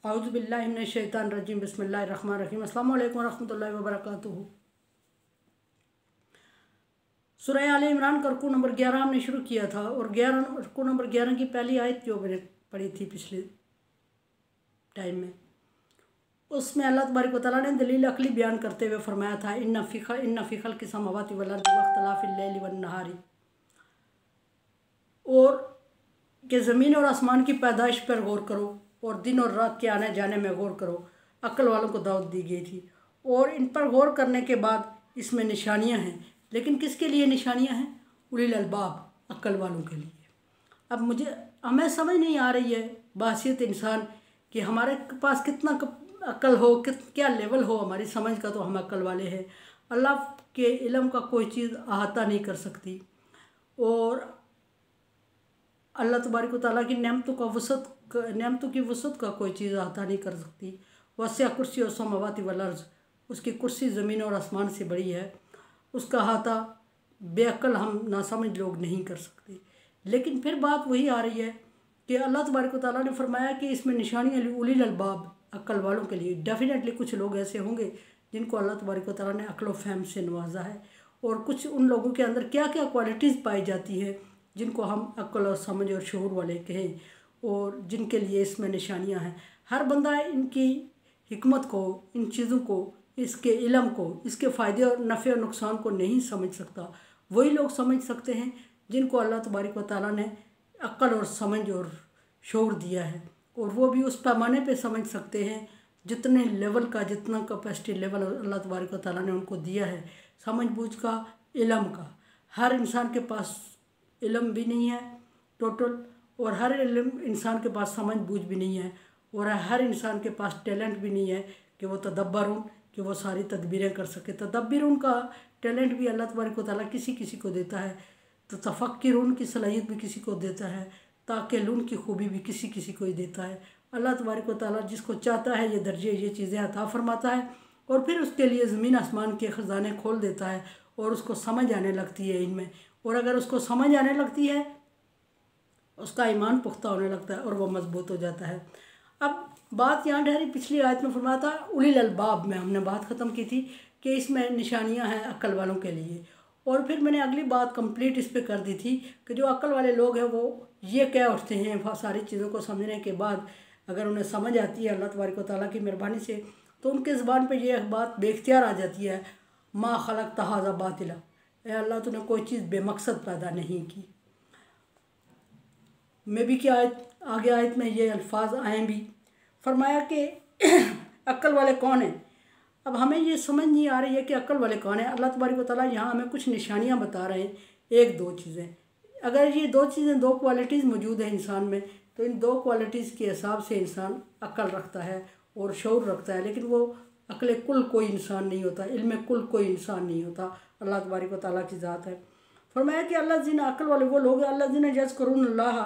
औज़ु बिल्लाहि मिनश शैतानिर रजीम बिस्मिल्लाहिर रहमानिर रहीम अस्सलामु अलैकुम रहमतुल्लाहि व बरकातुहू। सूरह आले इमरान का रुकू नंबर 11 हमने शुरू किया था और रुकू नंबर 11 की पहली आयत जो मैंने पढ़ी थी पिछले टाइम में, उसमें अल्लाह तबारक व तआला ने दलील अकली बयान करते हुए फरमाया था इन्ना फ़ी ख़ल्क़ि समावाति वल अर्ज़ि वख्तिलाफ़िल लैलि वन नहारी, और कि ज़मीन और आसमान की पैदाइश पर गौर करो और दिन और रात के आने जाने में गौर करो। अक्ल वालों को दावत दी गई थी और इन पर गौर करने के बाद इसमें निशानियां हैं, लेकिन किसके लिए निशानियां हैं? उलिल अलबाब, अक्ल वालों के लिए। अब हमें समझ नहीं आ रही है बासियत इंसान कि हमारे पास कितना अक्ल हो, क्या लेवल हो हमारी समझ का, तो हम अक्ल वाले हैं। अल्लाह के इल्म का कोई चीज़ अहाता नहीं कर सकती और अल्लाह तबारक व तआला की नेमतों की वसअत का कोई चीज़ अहाता नहीं कर सकती। वसिअ कुर्सी और समावाति वल अर्ज़, उसकी कुर्सी ज़मीन और आसमान से बड़ी है, उसका अहाता बेअक्ल हम नासमझ लोग नहीं कर सकते। लेकिन फिर बात वही आ रही है कि अल्लाह तबारक व तआला ने फरमाया कि इसमें निशानियाँ उलिल अलबाब, अक्ल वालों के लिए। डेफिनेटली कुछ लोग ऐसे होंगे जिनको अल्लाह तबारक व तआला ने अक्ल व फहम से नवाजा है, और कुछ उन लोगों के अंदर क्या क्या क्वालिटीज़ पाई जाती है जिनको हम अक्ल और समझ और शऊर वाले कहें, और जिनके लिए इसमें निशानियां हैं। हर बंदा इनकी हिकमत को, इन चीज़ों को, इसके इल्म को, इसके फ़ायदे और नफ़े और नुकसान को नहीं समझ सकता। वही लोग समझ सकते हैं जिनको अल्लाह तबारक व तआला ने अक्ल और समझ और शऊर दिया है, और वो भी उस पैमाने पे समझ सकते हैं जितने लेवल का, जितना कैपेसिटी लेवल अल्लाह तबारक व तआला ने उनको दिया है समझ बूझ का, इल्म का। हर इंसान के पास इल्म भी नहीं है टोटल, और हर इंसान के पास समझ बूझ भी नहीं है, और हर इंसान के पास टैलेंट भी नहीं है कि वो तदब्बरुन, कि वो सारी तदबीरें कर सके। तदब्बरुन का टैलेंट भी अल्लाह तबारक व तआला किसी किसी को देता है, तो तफक्कुरुन की सलाहियत भी किसी को देता है, ताक़िलुन की खूबी भी किसी किसी को ही देता है। अल्लाह तबारक व तआला जिसको चाहता है ये दर्जे, ये चीज़ें अता फरमाता है, और फिर उसके लिए ज़मीन आसमान के ख़जाने खोल देता है और उसको समझ आने लगती है इनमें। और अगर उसको समझ आने लगती है, उसका ईमान पुख्ता होने लगता है और वह मजबूत हो जाता है। अब बात यहाँ ठहरी, पिछली आयत में फरमाया था उलिल अलबाब में हमने बात ख़त्म की थी कि इसमें निशानियाँ हैं अक्ल वालों के लिए, और फिर मैंने अगली बात कंप्लीट इस पे कर दी थी कि जो अक्ल वाले लोग हैं वो ये कह उठते हैं सारी चीज़ों को समझने के बाद, अगर उन्हें समझ आती है अल्लाह तबारक व तआला की मेहरबानी से, तो उनके ज़बान पर यह बात बेख्तियार आ जाती है, मा खलक़्ता हाज़ा बातिला, ए अल्लाह तूने कोई चीज़ बेमकसद पैदा नहीं की। मैं भी क्या आगे आयत में ये अल्फाज आए भी, फरमाया कि अक्ल वाले कौन हैं। अब हमें ये समझ नहीं आ रही है कि अक्ल वाले कौन हैं। अल्लाह तबारक व तआला यहाँ हमें कुछ निशानियाँ बता रहे हैं, एक दो चीज़ें। अगर ये दो चीज़ें, दो क्वालिटीज़ मौजूद हैं इंसान में, तो इन दो क्वालिटीज़ के हिसाब से इंसान अक्ल रखता है और शऊर रखता है, लेकिन वो अक्ल कुल कोई इंसान नहीं होता, इल्म कुल कोई इंसान नहीं होता, अल्लाह तबारक व तआला की ज़ात है। फरमाया कि अल्लाह जिन अक्ल वाले वो लोग हैं, अल्लाह जिन यज़्कुरुल्लाह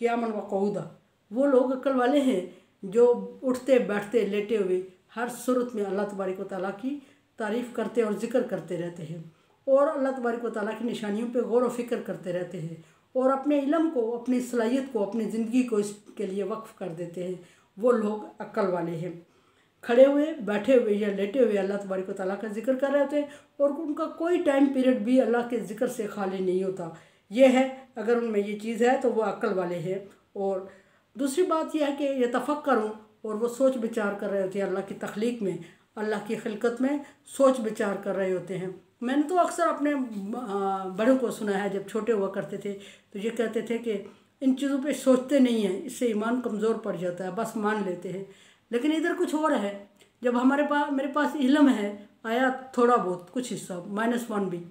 क़ियामन व क़ऊदा, वो लोग अक्ल वाले हैं जो उठते बैठते लेटे हुए हर सूरत में अल्लाह तबारक व तआला की तारीफ़ करते और ज़िक्र करते रहते हैं, और अल्लाह तबारक व तआला की निशानियों पे गौर व फिक्र करते रहते हैं, और अपने इल्म को, अपनी सलाहियत को, अपनी ज़िंदगी को इसके लिए वक्फ़ कर देते हैं। वो लोग अक्ल वाले हैं। खड़े हुए, बैठे हुए या लेटे हुए अल्लाह तबारक व तआला का जिक्र कर रहे होते हैं, और उनका कोई टाइम पीरियड भी अल्लाह के ज़िक्र से खाली नहीं होता। ये है, अगर उनमें ये चीज़ है तो वो अक्ल वाले हैं। और दूसरी बात यह है कि ये तफक्कुर, और वो सोच विचार कर रहे होते हैं अल्लाह की तख्लीक में, अल्लाह की खिलकत में सोच विचार कर रहे होते हैं। मैंने तो अक्सर अपने बड़ों को सुना है, जब छोटे हुआ करते थे तो ये कहते थे कि इन चीज़ों पे सोचते नहीं हैं, इससे ईमान कमज़ोर पड़ जाता है, बस मान लेते हैं। लेकिन इधर कुछ और है, जब मेरे पास इल्म है, आया थोड़ा बहुत कुछ हिस्सा -1 भी,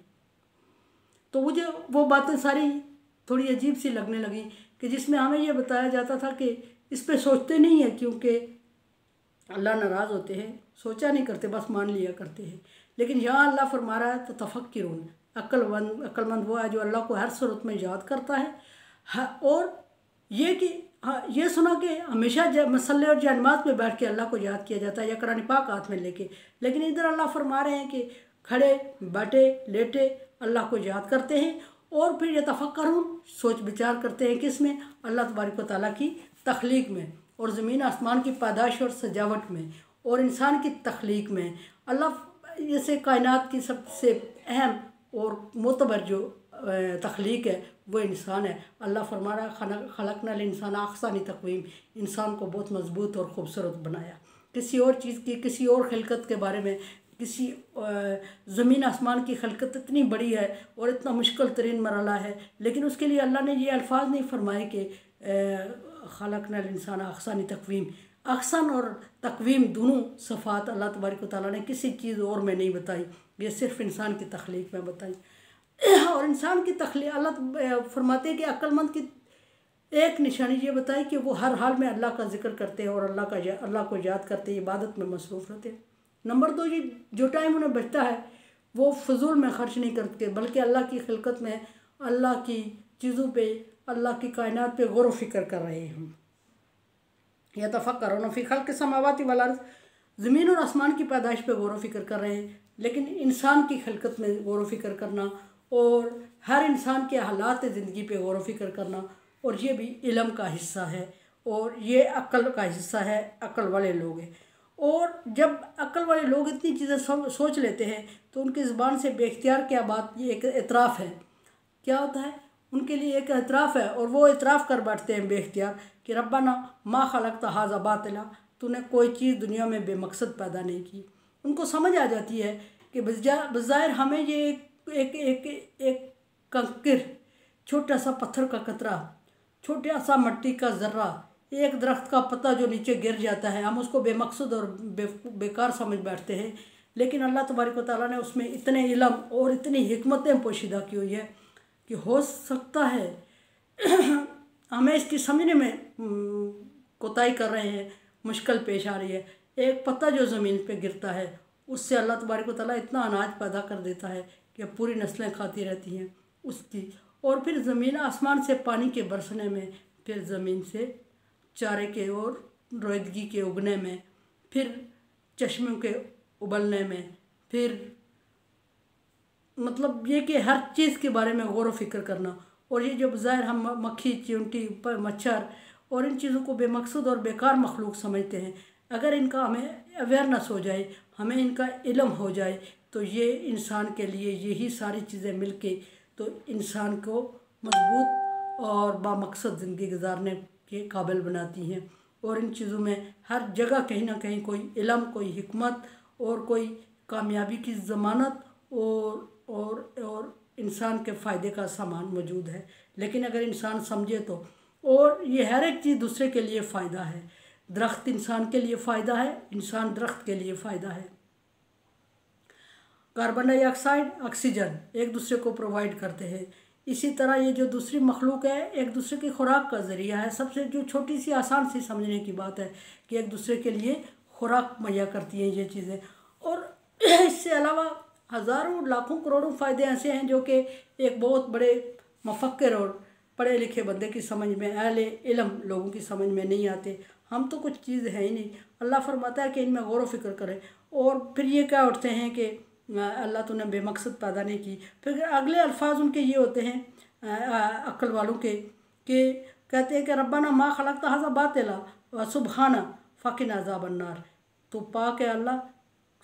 तो मुझे वो बातें सारी थोड़ी अजीब सी लगने लगी कि जिसमें हमें यह बताया जाता था कि इस पे सोचते नहीं है क्योंकि अल्लाह नाराज़ होते हैं, सोचा नहीं करते, बस मान लिया करते हैं। लेकिन यहाँ अल्लाह फरमा रहा है तो तफक्कुरुन, अक्लमंद वो है जो अल्लाह को हर सूरत में याद करता है। और ये कि हाँ, ये सुना कि हमेशा मसल्ले और नमाज पे बैठ के अल्लाह को याद किया जाता है या कुरान पाक हाथ में लेके, लेकिन इधर अल्लाह फरमा रहे हैं कि खड़े बैठे लेटे अल्लाह को याद करते हैं, और फिर ये तफक्कुरुन, सोच विचार करते हैं किस में? अल्लाह तबारक व तआला की तख्लीक में, और ज़मीन आसमान की पैदाइश और सजावट में और इंसान की तख्लीक में अल्लाह जैसे कायनात की सबसे अहम और मोतबर जो तख्लीक है वो इंसान है। अल्लाह फरमा रहा है खलकनल इंसान अहसनी तक़वीम, इंसान को बहुत मजबूत और ख़ूबसूरत बनाया। किसी और चीज़ की, किसी और खिलकत के बारे में, किसी ज़मीन आसमान की खिलकत इतनी बड़ी है और इतना मुश्किल तरीन मरला है, लेकिन उसके लिए अल्लाह ने ये अल्फाज नहीं फरमाए कि खलकनल इंसान अहसनी तक़वीम। अहसन और तक़वीम दोनों सफ़ात अल्लाह तबारक व तआला ने किसी चीज़ और में नहीं बताई, ये सिर्फ़ इंसान की तख्लीक में बताई। और इंसान की तख्लीक अल्लाह फरमाते हैं कि अक्लमंद की एक निशानी ये बताई कि वो हर हाल में अल्लाह का जिक्र करते हैं और अल्लाह को याद करते हैं, इबादत में मसरूफ़ रहते हैं। नंबर 2, ये जो टाइम उन्हें बचता है वो फजूल में खर्च नहीं करते, बल्कि अल्लाह की खिलकत में, अल्लाह की चीज़ों पे, अल्लाह की कायनात पे गौर व फिक्र कर रहे हैं। यतफ़क्करून फ़ी ख़ल्क़ि समावाति वल अर्ज़, ज़मीन और आसमान की पैदाइश पे गौर व फिक्र कर रहे हैं, लेकिन इंसान की खिलकत में गौर व फिक्र करना और हर इंसान के हालात ज़िंदगी पे गौर व फिक्र करना, और ये भी इल्म का हिस्सा है और ये अक्ल का हिस्सा है। अक्ल वाले लोग हैं, और जब अक्ल वाले लोग इतनी चीज़ें सोच लेते हैं तो उनकी ज़ुबान से बेख्तियार क्या बात, ये एक एतराफ़ है। क्या होता है उनके लिए? एक एतराफ़ है, और वो एतराफ़ कर बैठते हैं बेख्तियार कि रब्बाना मा खलक़्ता हाज़ा बातिला, तूने कोई चीज़ दुनिया में बेमकसद पैदा नहीं की। उनको समझ आ जाती है कि बज़ाहिर हमें ये एक कंकर, छोटा सा पत्थर का कतरा, छोटा सा मिट्टी का ज़र्रा, एक दरख्त का पत्ता जो नीचे गिर जाता है, हम उसको बेमकसद और बेकार समझ बैठते हैं, लेकिन अल्लाह तबारक व तआला ने उसमें इतने इल्म और इतनी हिकमतें पोशीदा की हुई है कि हो सकता है हमें इसकी समझने में कोताही कर रहे हैं, मुश्किल पेश आ रही है। एक पत्ता जो ज़मीन पे गिरता है उससे अल्लाह तबारक व तआला इतना अनाज पैदा कर देता है कि पूरी नस्लें खाती रहती हैं उसकी, और फिर ज़मीन आसमान से पानी के बरसने में, फिर ज़मीन से चारे के और रोईदगी के उगने में, फिर चश्मों के उबलने में, फिर मतलब ये कि हर चीज़ के बारे में गौर व फिक्र करना। और ये जो बज़ाहिर हम मक्खी, चींटी, मच्छर और इन चीज़ों को बेमकसद और बेकार मखलूक समझते हैं, अगर इनका हमें अवेयरनेस हो जाए, हमें इनका इल्म हो जाए, तो ये इंसान के लिए यही सारी चीज़ें मिलके तो इंसान को मजबूत और बामकसद ज़िंदगी गुजारने के काबिल बनाती हैं। और इन चीज़ों में हर जगह कहीं ना कहीं कोई इल्म, कोई हिकमत और कोई कामयाबी की ज़मानत और इंसान के फ़ायदे का सामान मौजूद है। लेकिन अगर इंसान समझे तो, और ये हर एक चीज़ दूसरे के लिए फ़ायदा है। दरख्त इंसान के लिए फ़ायदा है, इंसान दरख्त के लिए फ़ायदा है। कार्बन डाइऑक्साइड, ऑक्सीजन एक दूसरे को प्रोवाइड करते हैं। इसी तरह ये जो दूसरी मखलूक है एक दूसरे की खुराक का ज़रिया है। सबसे जो छोटी सी आसान सी समझने की बात है कि एक दूसरे के लिए खुराक मुहैया करती हैं ये चीज़ें। और इससे अलावा हज़ारों लाखों करोड़ों फ़ायदे ऐसे हैं जो कि एक बहुत बड़े मुफक्किर और पढ़े लिखे बंदे की समझ में, अहले इल्म लोगों की समझ में नहीं आते। हम तो कुछ चीज़ है ही नहीं। अल्लाह फरमाता है कि इनमें गौर व फिक्र करें, और फिर ये क्या उठते हैं कि अल्लाह तूने बेमकसद पैदा नहीं की। फिर अगले अल्फाज उनके ये होते हैं अक्ल वालों के, कि कहते हैं कि रब्बाना मा खलक़्ता हाज़ा बातिला व सुब्हाना फ़क़िना अज़ाबन्नार, तो पाक है अल्लाह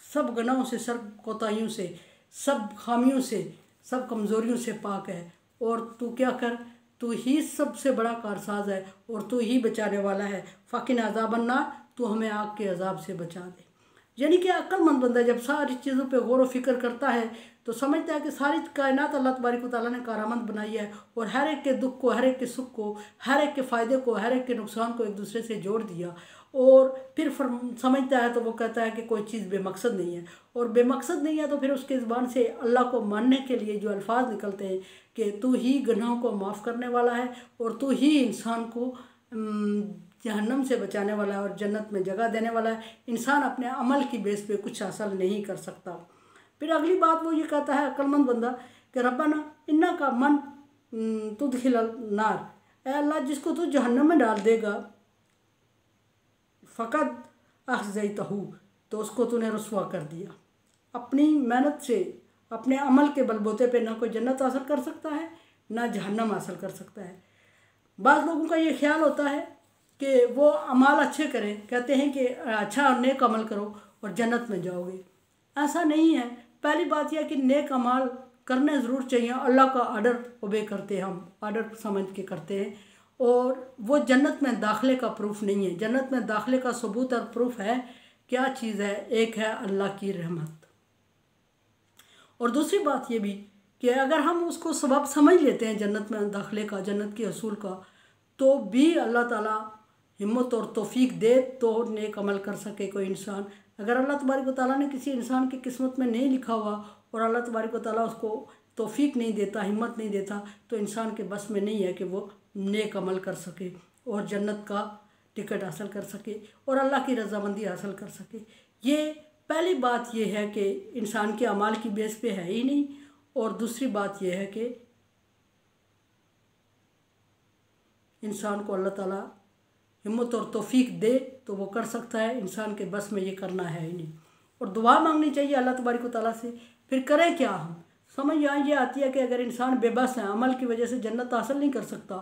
सब गुनाहों से, सब कोताहियों से, सब खामियों से, सब कमज़ोरियों से पाक है। और तू क्या कर, तू ही सबसे बड़ा कारसाज है और तू ही बचाने वाला है। फ़क़िना अज़ाबन्नार, तू हमें आग के अज़ाब से बचा दे। यानी कि अक्लमंद बंदा जब सारी चीज़ों पे गौर व फिक्र करता है तो समझता है कि सारी कायनात अल्लाह तबारक व तआला ने कारामंद बनाई है, और हर एक के दुख को, हर एक के सुख को, हर एक के फ़ायदे को, हर एक के नुकसान को एक दूसरे से जोड़ दिया। और फिर समझता है तो वो कहता है कि कोई चीज़ बेमकसद नहीं है, और बेमकसद नहीं है तो फिर उसके ज़बान से अल्लाह को मानने के लिए जो अल्फाज निकलते हैं कि तू ही गुनाहों को माफ़ करने वाला है और तू ही इंसान को जहन्नम से बचाने वाला है और जन्नत में जगह देने वाला है। इंसान अपने अमल की बेस पे कुछ हासिल नहीं कर सकता। फिर अगली बात वो ये कहता है अक्लमंद बंदा कि रब्बाना इन्ना का मन तुदखिल नार, ऐ अल्लाह जिसको तू जहन्नम में डाल देगा, फ़क़द अख़ज़यतहू, तो उसको तूने रुसवा कर दिया। अपनी मेहनत से, अपने अमल के बलबूते पे ना कोई जन्नत हासिल कर सकता है, ना जहन्नम हासिल कर सकता है। बाज़ लोगों का ये ख्याल होता है कि वो अमाल अच्छे करें, कहते हैं कि अच्छा नेक अमल करो और जन्नत में जाओगे। ऐसा नहीं है। पहली बात यह कि नेक अमाल करने ज़रूर चाहिए। अल्लाह का आर्डर ओबे करते हैं, हम आर्डर समझ के करते हैं, और वो जन्नत में दाखिले का प्रूफ नहीं है। जन्नत में दाखिले का सबूत और प्रूफ है, क्या चीज़ है? एक है अल्लाह की रहमत, और दूसरी बात ये भी कि अगर हम उसको सबब समझ लेते हैं जन्नत में दाखिले का, जन्नत के असूल का, तो भी अल्लाह ताला हिम्मत और तौफीक दे तो नेक अमल कर सके कोई इंसान। अगर अल्लाह तबारक व तआला ने किसी इंसान की किस्मत में नहीं लिखा हुआ और अल्लाह तबारक व तआला उसको तौफीक नहीं देता, हिम्मत नहीं देता, तो इंसान के बस में नहीं है कि वो नेक अमल कर सके और जन्नत का टिकट हासिल कर सके और अल्लाह की रज़ामंदी हासिल कर सके। ये पहली बात ये है कि इंसान के अमाल की बेस पे है ही नहीं, और दूसरी बात यह है कि इंसान को अल्लाह ताला हिम्मत और तौफीक दे तो वो कर सकता है, इंसान के बस में ये करना है ही नहीं। और दुआ मांगनी चाहिए अल्लाह तबारक व तआला से। फिर करें क्या हम? समझ यहाँ ये आती है कि अगर इंसान बेबस है, अमल की वजह से जन्नत हासिल नहीं कर सकता,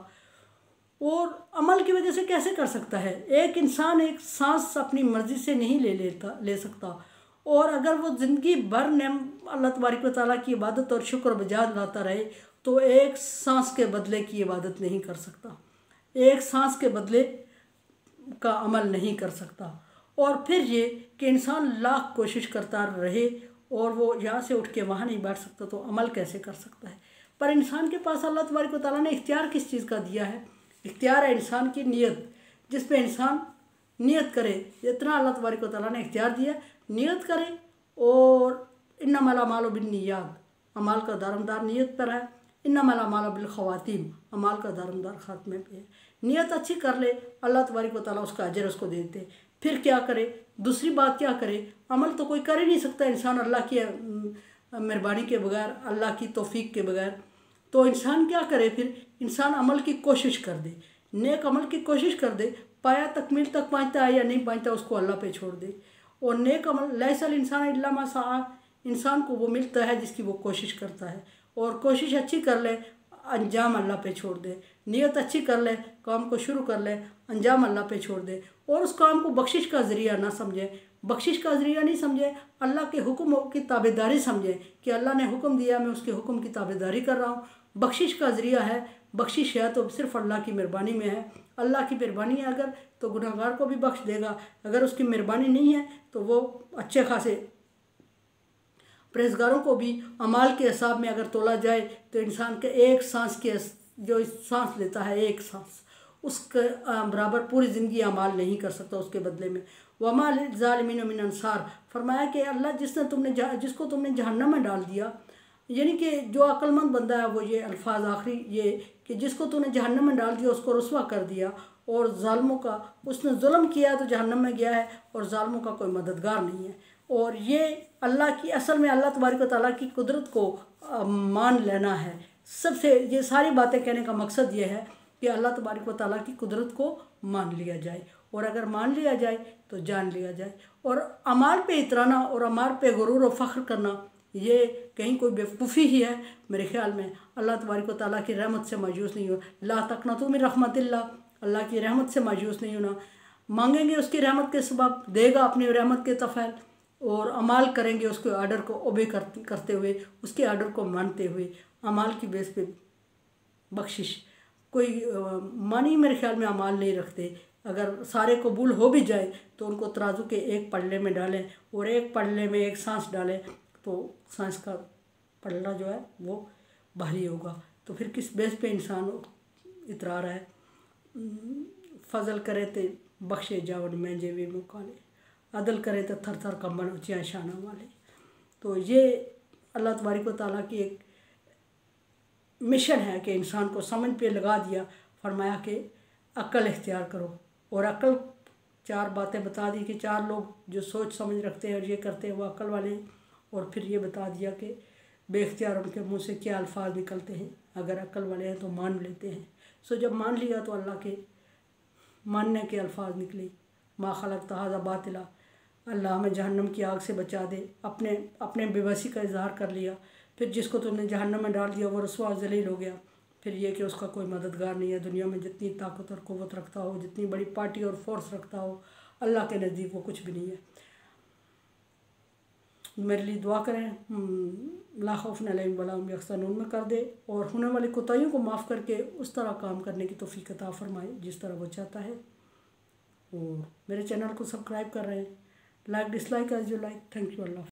और अमल की वजह से कैसे कर सकता है? एक इंसान एक सांस अपनी मर्ज़ी से नहीं ले सकता, और अगर वो ज़िंदगी भर अल्लाह तबारक व तआला की इबादत और शुक्र बजा लाता रहे तो एक सांस के बदले की इबादत नहीं कर सकता, एक सांस के बदले का अमल नहीं कर सकता। और फिर ये कि इंसान लाख कोशिश करता रहे और वो यहाँ से उठ के वहाँ नहीं बैठ सकता, तो अमल कैसे कर सकता है? पर इंसान के पास अल्लाह तबारक व तआला ने इख्तियार किस चीज़ का दिया है? इख्तियार है इंसान की नीयत, जिस पे इंसान नियत करे। जितना अल्लाह तबारक व तआला ने इख्तियार दिया, नियत करे। और इन्नमल अमालु बिन्नियात, अमाल का दारोमदार नियत पर है। इन्नमल अमालु बिल खवातीम, अमाल का दारोमदार खात्मे पे है। नियत अच्छी कर ले, अल्लाह तबारक व तआला उसका अजर उसको दे देते। फिर क्या करे? दूसरी बात क्या करे? अमल तो कोई कर ही नहीं सकता इंसान अल्लाह की मेहरबानी के बगैर, अल्लाह की तौफीक के बगैर। तो इंसान क्या करे? फिर इंसान अमल की कोशिश कर दे, नेक अमल की कोशिश कर दे। पाया तकमील तक पहुँचता है या नहीं पहुँचता, उसको अल्लाह पे छोड़ दे। और नेक अमल लैसल इंसान इल्ला मा सआ, इंसान को वो मिलता है जिसकी वो कोशिश करता है। और कोशिश अच्छी कर ले, अंजाम अल्लाह पे छोड़ दे। नियत अच्छी कर ले, काम को शुरू कर ले, अंजाम अल्लाह पे छोड़ दे। और उस काम को बख्शिश का ज़रिया ना समझे, बख्शिश का ज़रिया नहीं समझे, अल्लाह के हुक्म की ताबेदारी समझे कि अल्लाह ने हुक्म दिया, मैं उसके हुक्म की ताबेदारी कर रहा हूँ। बख्शिश का ज़रिया है, बख्शिश है तो सिर्फ़ अल्लाह की मेहरबानी में है। अल्लाह की मेहरबानी है अगर, तो गुनहगार को भी बख्श देगा। अगर उसकी मेहरबानी नहीं है तो वो अच्छे खासे परहेज़गारों को भी अमाल के हिसाब में अगर तोला जाए तो इंसान के एक सांस के जो सांस लेता है, एक सांस, उसके बराबर पूरी ज़िंदगी अमाल नहीं कर सकता उसके बदले में। वमा लिज़ालिमीन मिन अंसार, फरमाया कि अल्लाह जिसको तुमने जहन्नम में डाल दिया, यानी कि जो अक्लमंद बंदा है वो ये अल्फाज आखिरी ये कि जिसको तूने जहन्नम में डाल दिया उसको रुसवा कर दिया, और ज़ालिमों का, उसने जुल्म किया तो जहन्नम में गया है, और ज़ालिमों का कोई मददगार नहीं है। और ये अल्लाह की, असल में अल्लाह तबारक व तआला की कुदरत को मान लेना है। सबसे ये सारी बातें कहने का मकसद ये है कि अल्लाह तबारक व तआला की कुदरत को मान लिया जाए, और अगर मान लिया जाए तो जान लिया जाए। और अमाल पे इतराना और अमाल पे गुरूर और फ़ख्र करना, ये कहीं कोई बेवकूफ़ी ही है मेरे ख्याल में। अल्लाह तबारक व तआला की रहमत से मायूस नहीं हो, ला तक़नतू मिन रहमतिल्लाह, अल्लाह की रहमत से मायूस नहीं होना। मांगेंगे उसकी रहमत के सबब, देगा अपनी रहमत के तफ़ैल, और अमाल करेंगे उसके आर्डर को ओबे करते हुए, उसके आर्डर को मानते हुए। अमाल की बेस पे बख्शिश कोई मानी मेरे ख्याल में अमाल नहीं रखते। अगर सारे कबूल हो भी जाए तो उनको तराजू के एक पल्ले में डालें, और एक पल्ले में एक सांस डालें तो सांस का पल्ला जो है वो भारी होगा। तो फिर किस बेस पे इंसान इतरा रहा है? फजल करे तो बख्शे जावन में जेवी मुकाले, अदल करे तो थर थर कंबन ऊँचिया शाना वाले। तो ये अल्लाह तबारक व तआला की एक मिशन है कि इंसान को समझ पे लगा दिया, फरमाया कि अक्ल इख्तियार करो। और अक्ल, चार बातें बता दी कि चार लोग जो सोच समझ रखते हैं और ये करते हैं वो अक्ल वाले हैं। और फिर ये बता दिया कि बेख्तियार उनके मुंह से क्या अल्फाज निकलते हैं। अगर अक्ल वाले हैं तो मान लेते हैं। सो जब मान लिया तो अल्लाह के मानने के अल्फाज निकले, मा खलक़्त हाज़ा बातिला, अल्लाह हमें जहन्नम की आग से बचा दे। अपने बेबसी का इजहार कर लिया। फिर जिसको तुमने जहन्नम में डाल दिया वो रसवा ज़लील हो गया। फिर ये कि उसका कोई मददगार नहीं है दुनिया में। जितनी ताकत और क़ुव्वत रखता हो, जितनी बड़ी पार्टी और फोर्स रखता हो, अल्लाह के नज़दीक वो कुछ भी नहीं है। मेरे लिए दुआ करें, ला खौफ़ुन अलैहिम वला हुम यहज़नून में कर दे और होने वाली कोताहियों को माफ़ करके उस तरह काम करने की तौफ़ीक़ अता फ़रमाए जिस तरह वो चाहता है। और मेरे चैनल को सब्सक्राइब कर रहे हैं, like dislike as you like. Thank you. Allah.